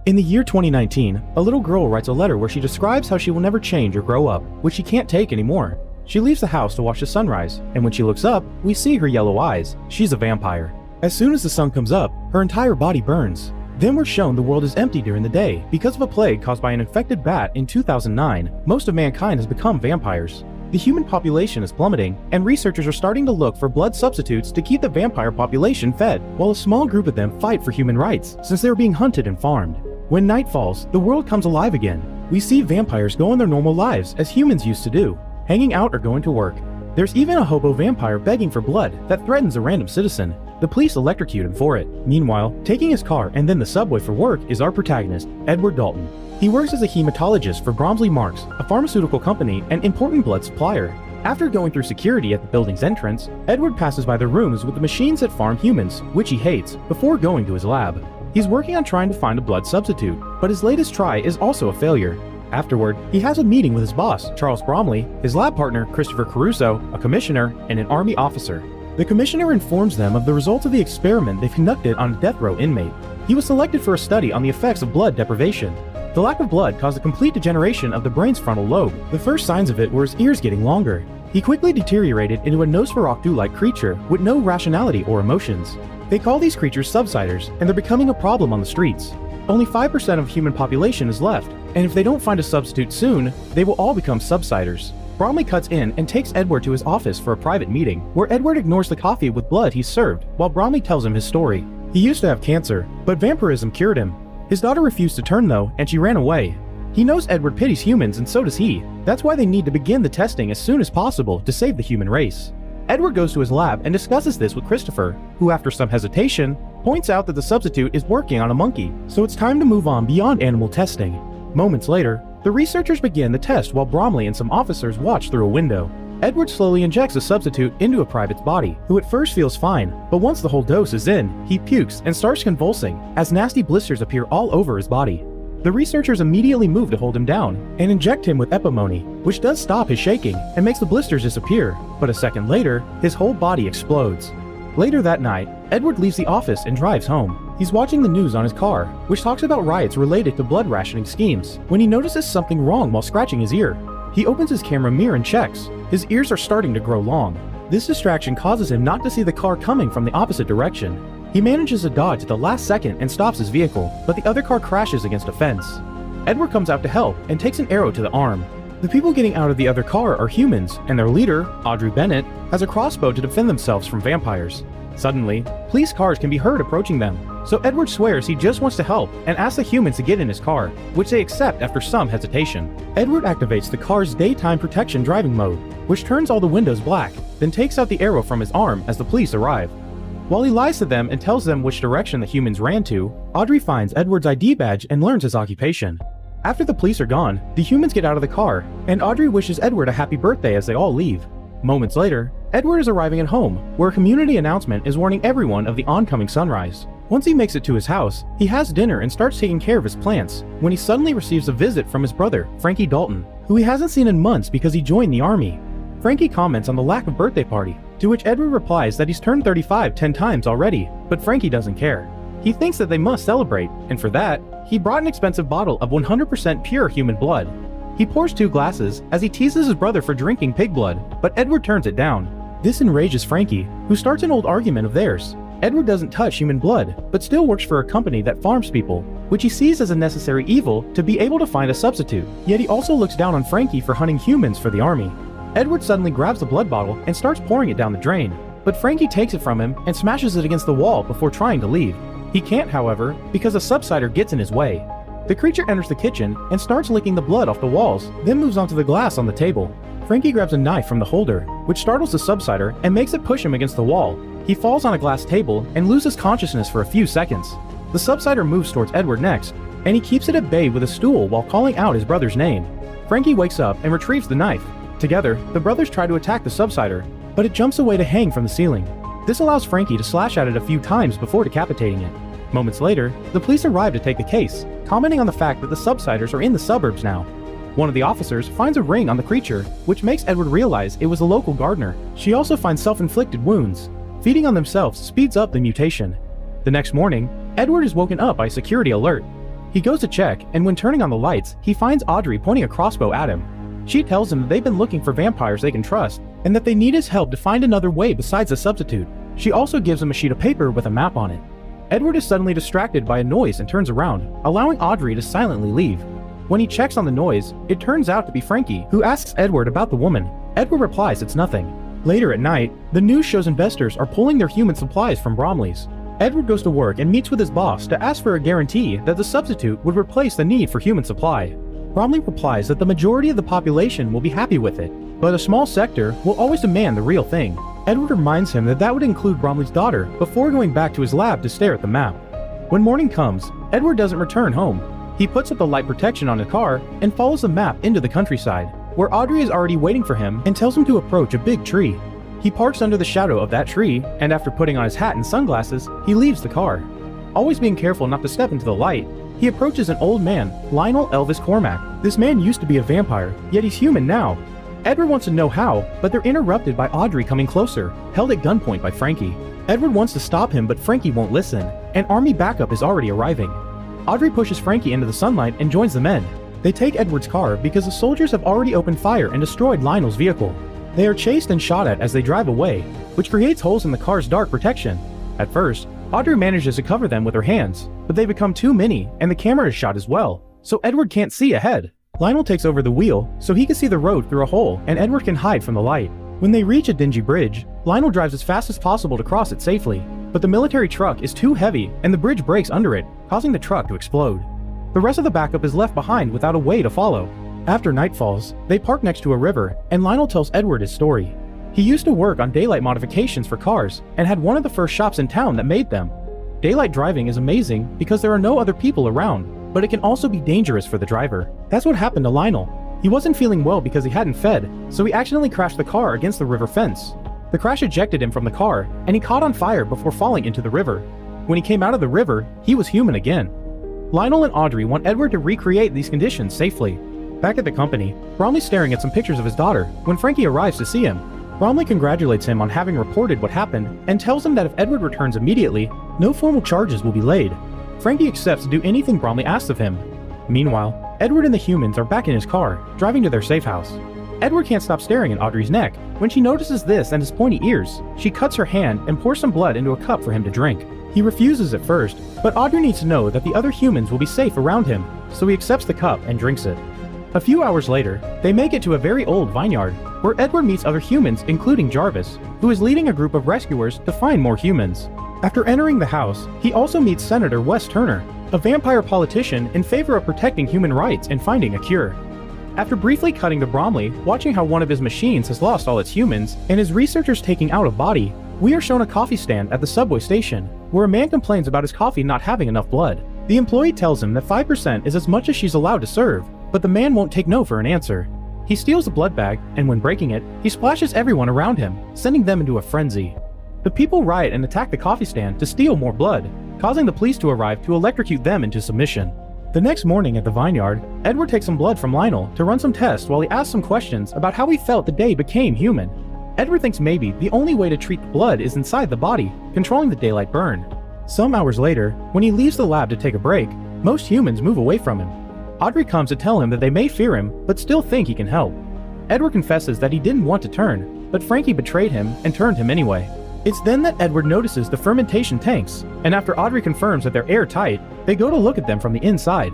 In the year 2019, a little girl writes a letter where she describes how she will never change or grow up, which she can't take anymore. She leaves the house to watch the sunrise, and when she looks up, we see her yellow eyes. She's a vampire. As soon as the sun comes up, her entire body burns. Then we're shown the world is empty during the day. Because of a plague caused by an infected bat in 2009, most of mankind has become vampires. The human population is plummeting, and researchers are starting to look for blood substitutes to keep the vampire population fed, while a small group of them fight for human rights, since they are being hunted and farmed. When night falls, the world comes alive again. We see vampires go on their normal lives, as humans used to do, hanging out or going to work. There's even a hobo vampire begging for blood that threatens a random citizen. The police electrocute him for it. Meanwhile, taking his car and then the subway for work is our protagonist, Edward Dalton. He works as a hematologist for Bromley Marks, a pharmaceutical company and important blood supplier. After going through security at the building's entrance, Edward passes by the rooms with the machines that farm humans, which he hates, before going to his lab. He's working on trying to find a blood substitute, but his latest try is also a failure. Afterward, he has a meeting with his boss, Charles Bromley, his lab partner, Christopher Caruso, a commissioner, and an army officer. The commissioner informs them of the results of the experiment they've conducted on a death row inmate. He was selected for a study on the effects of blood deprivation. The lack of blood caused a complete degeneration of the brain's frontal lobe. The first signs of it were his ears getting longer. He quickly deteriorated into a Nosferatu-like creature with no rationality or emotions. They call these creatures subsiders, and they're becoming a problem on the streets. Only 5% of the human population is left, and if they don't find a substitute soon, they will all become subsiders. Bromley cuts in and takes Edward to his office for a private meeting, where Edward ignores the coffee with blood he's served, while Bromley tells him his story. He used to have cancer, but vampirism cured him. His daughter refused to turn though, and she ran away. He knows Edward pities humans, and so does he. That's why they need to begin the testing as soon as possible to save the human race. Edward goes to his lab and discusses this with Christopher, who after some hesitation, points out that the substitute is working on a monkey, so it's time to move on beyond animal testing. Moments later, the researchers begin the test while Bromley and some officers watch through a window. Edward slowly injects a substitute into a private's body, who at first feels fine, but once the whole dose is in, he pukes and starts convulsing, as nasty blisters appear all over his body. The researchers immediately move to hold him down and inject him with epimony, which does stop his shaking and makes the blisters disappear, but a second later, his whole body explodes. Later that night, Edward leaves the office and drives home. He's watching the news on his car, which talks about riots related to blood rationing schemes, when he notices something wrong while scratching his ear. He opens his camera mirror and checks. His ears are starting to grow long. This distraction causes him not to see the car coming from the opposite direction. He manages to dodge at the last second and stops his vehicle, but the other car crashes against a fence. Edward comes out to help and takes an arrow to the arm. The people getting out of the other car are humans, and their leader, Audrey Bennett, has a crossbow to defend themselves from vampires. Suddenly, police cars can be heard approaching them, so Edward swears he just wants to help and asks the humans to get in his car, which they accept after some hesitation. Edward activates the car's daytime protection driving mode, which turns all the windows black, then takes out the arrow from his arm as the police arrive. While he lies to them and tells them which direction the humans ran to, Audrey finds Edward's ID badge and learns his occupation. After the police are gone, the humans get out of the car, and Audrey wishes Edward a happy birthday as they all leave. Moments later, Edward is arriving at home, where a community announcement is warning everyone of the oncoming sunrise. Once he makes it to his house, he has dinner and starts taking care of his plants, when he suddenly receives a visit from his brother, Frankie Dalton, who he hasn't seen in months because he joined the army. Frankie comments on the lack of birthday party, to which Edward replies that he's turned 35 10 times already, but Frankie doesn't care. He thinks that they must celebrate, and for that, he brought an expensive bottle of 100% pure human blood. He pours 2 glasses as he teases his brother for drinking pig blood, but Edward turns it down. This enrages Frankie, who starts an old argument of theirs. Edward doesn't touch human blood, but still works for a company that farms people, which he sees as a necessary evil to be able to find a substitute. Yet he also looks down on Frankie for hunting humans for the army. Edward suddenly grabs the blood bottle and starts pouring it down the drain, but Frankie takes it from him and smashes it against the wall before trying to leave. He can't, however, because a subsider gets in his way. The creature enters the kitchen and starts licking the blood off the walls, then moves onto the glass on the table. Frankie grabs a knife from the holder, which startles the subsider and makes it push him against the wall. He falls on a glass table and loses consciousness for a few seconds. The subsider moves towards Edward next, and he keeps it at bay with a stool while calling out his brother's name. Frankie wakes up and retrieves the knife. Together, the brothers try to attack the subsider, but it jumps away to hang from the ceiling. This allows Frankie to slash at it a few times before decapitating it. Moments later, the police arrive to take the case, commenting on the fact that the subsiders are in the suburbs now. One of the officers finds a ring on the creature, which makes Edward realize it was a local gardener. She also finds self-inflicted wounds. Feeding on themselves speeds up the mutation. The next morning, Edward is woken up by a security alert. He goes to check, and when turning on the lights, he finds Audrey pointing a crossbow at him. She tells him that they've been looking for vampires they can trust, and that they need his help to find another way besides a substitute. She also gives him a sheet of paper with a map on it. Edward is suddenly distracted by a noise and turns around, allowing Audrey to silently leave. When he checks on the noise, it turns out to be Frankie, who asks Edward about the woman. Edward replies it's nothing. Later at night, the news shows investors are pulling their human supplies from Bromley's. Edward goes to work and meets with his boss to ask for a guarantee that the substitute would replace the need for human supply. Bromley replies that the majority of the population will be happy with it, but a small sector will always demand the real thing. Edward reminds him that would include Bromley's daughter before going back to his lab to stare at the map. When morning comes, Edward doesn't return home. He puts up the light protection on his car and follows the map into the countryside, where Audrey is already waiting for him and tells him to approach a big tree. He parks under the shadow of that tree, and after putting on his hat and sunglasses, he leaves the car. Always being careful not to step into the light, he approaches an old man, Lionel Elvis Cormack. This man used to be a vampire, yet he's human now. Edward wants to know how, but they're interrupted by Audrey coming closer, held at gunpoint by Frankie. Edward wants to stop him, but Frankie won't listen, and army backup is already arriving. Audrey pushes Frankie into the sunlight and joins the men. They take Edward's car because the soldiers have already opened fire and destroyed Lionel's vehicle. They are chased and shot at as they drive away, which creates holes in the car's dark protection. At first, Audrey manages to cover them with her hands, but they become too many and the camera is shot as well, so Edward can't see ahead. Lionel takes over the wheel so he can see the road through a hole and Edward can hide from the light. When they reach a dingy bridge, Lionel drives as fast as possible to cross it safely, but the military truck is too heavy and the bridge breaks under it, causing the truck to explode. The rest of the backup is left behind without a way to follow. After night falls, they park next to a river, and Lionel tells Edward his story. He used to work on daylight modifications for cars, and had one of the first shops in town that made them. Daylight driving is amazing because there are no other people around, but it can also be dangerous for the driver. That's what happened to Lionel. He wasn't feeling well because he hadn't fed, so he accidentally crashed the car against the river fence. The crash ejected him from the car, and he caught on fire before falling into the river. When he came out of the river, he was human again. Lionel and Audrey want Edward to recreate these conditions safely. Back at the company, Bromley's staring at some pictures of his daughter when Frankie arrives to see him. Bromley congratulates him on having reported what happened and tells him that if Edward returns immediately, no formal charges will be laid. Frankie accepts to do anything Bromley asks of him. Meanwhile, Edward and the humans are back in his car, driving to their safe house. Edward can't stop staring at Audrey's neck. When she notices this and his pointy ears, she cuts her hand and pours some blood into a cup for him to drink. He refuses at first, but Audrey needs to know that the other humans will be safe around him, so he accepts the cup and drinks it. A few hours later, they make it to a very old vineyard, where Edward meets other humans including Jarvis, who is leading a group of rescuers to find more humans. After entering the house, he also meets Senator Wes Turner, a vampire politician in favor of protecting human rights and finding a cure. After briefly cutting to Bromley, watching how one of his machines has lost all its humans, and his researchers taking out a body, we are shown a coffee stand at the subway station, where a man complains about his coffee not having enough blood. The employee tells him that 5% is as much as she's allowed to serve, but the man won't take no for an answer. He steals the blood bag, and when breaking it, he splashes everyone around him, sending them into a frenzy. The people riot and attack the coffee stand to steal more blood, causing the police to arrive to electrocute them into submission. The next morning at the vineyard, Edward takes some blood from Lionel to run some tests while he asks some questions about how he felt the day he became human. Edward thinks maybe the only way to treat the blood is inside the body, controlling the daylight burn. Some hours later, when he leaves the lab to take a break, most humans move away from him. Audrey comes to tell him that they may fear him, but still think he can help. Edward confesses that he didn't want to turn, but Frankie betrayed him and turned him anyway. It's then that Edward notices the fermentation tanks, and after Audrey confirms that they're airtight, they go to look at them from the inside.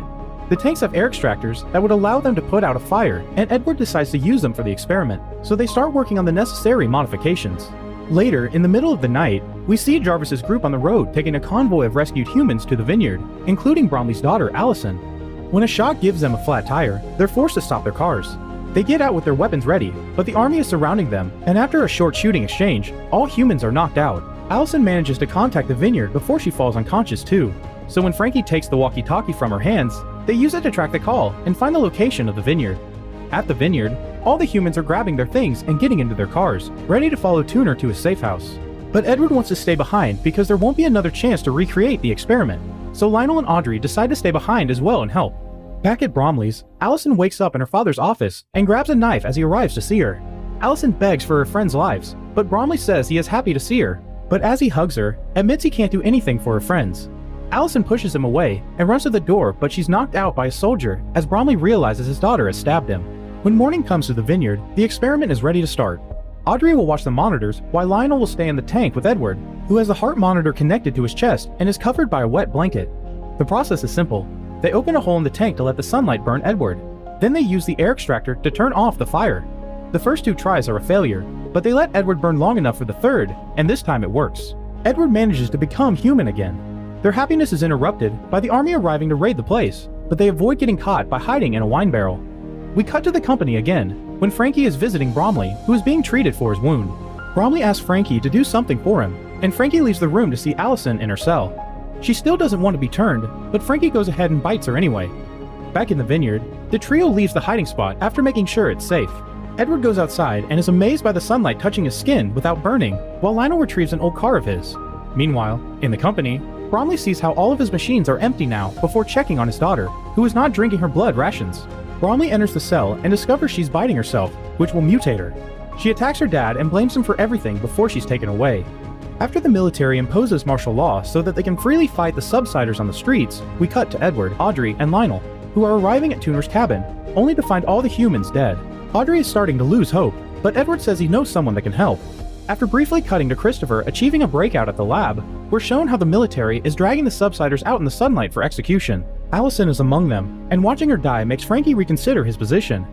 The tanks have air extractors that would allow them to put out a fire, and Edward decides to use them for the experiment, so they start working on the necessary modifications. Later, in the middle of the night, we see Jarvis's group on the road taking a convoy of rescued humans to the vineyard, including Bromley's daughter, Allison. When a shock gives them a flat tire, they're forced to stop their cars. They get out with their weapons ready, but the army is surrounding them, and after a short shooting exchange, all humans are knocked out. Allison manages to contact the vineyard before she falls unconscious too, so when Frankie takes the walkie-talkie from her hands, they use it to track the call and find the location of the vineyard. At the vineyard, all the humans are grabbing their things and getting into their cars, ready to follow Tuner to his safe house. But Edward wants to stay behind because there won't be another chance to recreate the experiment, so Lionel and Audrey decide to stay behind as well and help. Back at Bromley's, Allison wakes up in her father's office and grabs a knife as he arrives to see her. Allison begs for her friends' lives, but Bromley says he is happy to see her, but as he hugs her, admits he can't do anything for her friends. Allison pushes him away and runs to the door, but she's knocked out by a soldier as Bromley realizes his daughter has stabbed him. When morning comes to the vineyard, the experiment is ready to start. Audrey will watch the monitors while Lionel will stay in the tank with Edward, who has the heart monitor connected to his chest and is covered by a wet blanket. The process is simple. They open a hole in the tank to let the sunlight burn Edward. Then they use the air extractor to turn off the fire. The first 2 tries are a failure, but they let Edward burn long enough for the third, and this time it works. Edward manages to become human again. Their happiness is interrupted by the army arriving to raid the place, but they avoid getting caught by hiding in a wine barrel. We cut to the company again, when Frankie is visiting Bromley, who is being treated for his wound. Bromley asks Frankie to do something for him, and Frankie leaves the room to see Allison in her cell. She still doesn't want to be turned, but Frankie goes ahead and bites her anyway. Back in the vineyard, the trio leaves the hiding spot after making sure it's safe. Edward goes outside and is amazed by the sunlight touching his skin without burning, while Lionel retrieves an old car of his. Meanwhile, in the company, Bromley sees how all of his machines are empty now before checking on his daughter, who is not drinking her blood rations. Bromley enters the cell and discovers she's biting herself, which will mutate her. She attacks her dad and blames him for everything before she's taken away. After the military imposes martial law so that they can freely fight the subsiders on the streets, we cut to Edward, Audrey, and Lionel, who are arriving at Tuner's cabin, only to find all the humans dead. Audrey is starting to lose hope, but Edward says he knows someone that can help. After briefly cutting to Christopher achieving a breakout at the lab, we're shown how the military is dragging the subsiders out in the sunlight for execution. Allison is among them, and watching her die makes Frankie reconsider his position.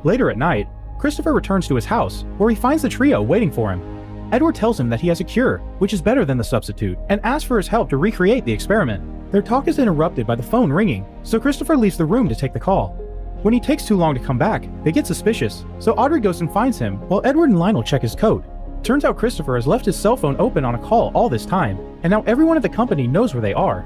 Later at night, Christopher returns to his house, where he finds the trio waiting for him. Edward tells him that he has a cure, which is better than the substitute, and asks for his help to recreate the experiment. Their talk is interrupted by the phone ringing, so Christopher leaves the room to take the call. When he takes too long to come back, they get suspicious, so Audrey goes and finds him, while Edward and Lionel check his coat. Turns out Christopher has left his cell phone open on a call all this time, and now everyone at the company knows where they are.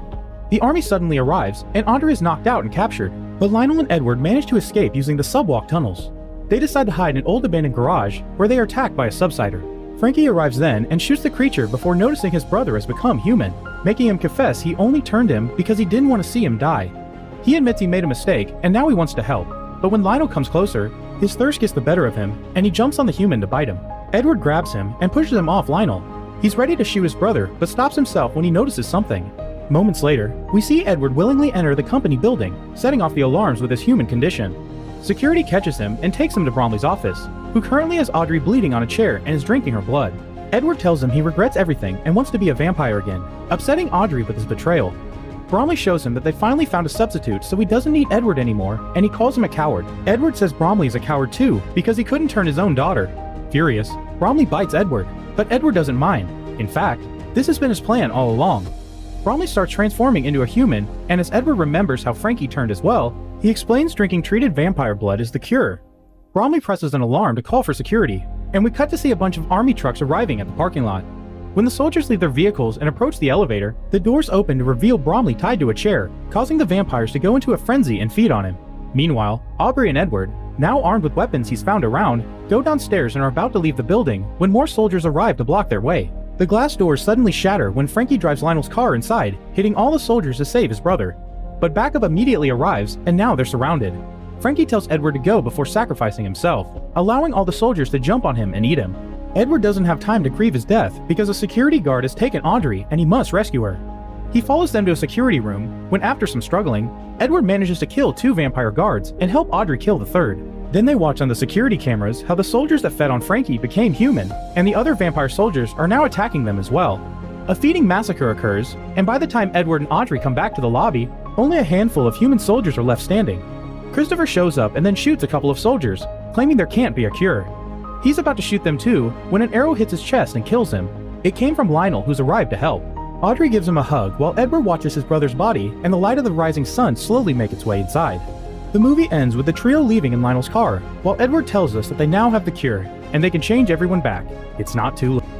The army suddenly arrives, and Audrey is knocked out and captured, but Lionel and Edward manage to escape using the subwalk tunnels. They decide to hide in an old abandoned garage, where they are attacked by a subsider. Frankie arrives then and shoots the creature before noticing his brother has become human, making him confess he only turned him because he didn't want to see him die. He admits he made a mistake, and now he wants to help, but when Lionel comes closer, his thirst gets the better of him, and he jumps on the human to bite him. Edward grabs him and pushes him off Lionel. He's ready to shoot his brother, but stops himself when he notices something. Moments later, we see Edward willingly enter the company building, setting off the alarms with his human condition. Security catches him and takes him to Bromley's office, who currently has Audrey bleeding on a chair and is drinking her blood. Edward tells him he regrets everything and wants to be a vampire again, upsetting Audrey with his betrayal. Bromley shows him that they finally found a substitute, so he doesn't need Edward anymore, and he calls him a coward. Edward says Bromley is a coward too, because he couldn't turn his own daughter. Furious, Bromley bites Edward, but Edward doesn't mind. In fact, this has been his plan all along. Bromley starts transforming into a human, and as Edward remembers how Frankie turned as well, he explains drinking treated vampire blood is the cure. Bromley presses an alarm to call for security, and we cut to see a bunch of army trucks arriving at the parking lot. When the soldiers leave their vehicles and approach the elevator, the doors open to reveal Bromley tied to a chair, causing the vampires to go into a frenzy and feed on him. Meanwhile, Aubrey and Edward, now armed with weapons he's found around, go downstairs and are about to leave the building when more soldiers arrive to block their way. The glass doors suddenly shatter when Frankie drives Lionel's car inside, hitting all the soldiers to save his brother. But backup immediately arrives, and now they're surrounded. Frankie tells Edward to go before sacrificing himself, allowing all the soldiers to jump on him and eat him. Edward doesn't have time to grieve his death because a security guard has taken Audrey and he must rescue her. He follows them to a security room when, after some struggling, Edward manages to kill 2 vampire guards and help Audrey kill the third. Then they watch on the security cameras how the soldiers that fed on Frankie became human, and the other vampire soldiers are now attacking them as well. A feeding massacre occurs, and by the time Edward and Audrey come back to the lobby, only a handful of human soldiers are left standing. Christopher shows up and then shoots a couple of soldiers, claiming there can't be a cure. He's about to shoot them too when an arrow hits his chest and kills him. It came from Lionel, who's arrived to help. Audrey gives him a hug while Edward watches his brother's body and the light of the rising sun slowly make its way inside. The movie ends with the trio leaving in Lionel's car, while Edward tells us that they now have the cure, and they can change everyone back. It's not too late.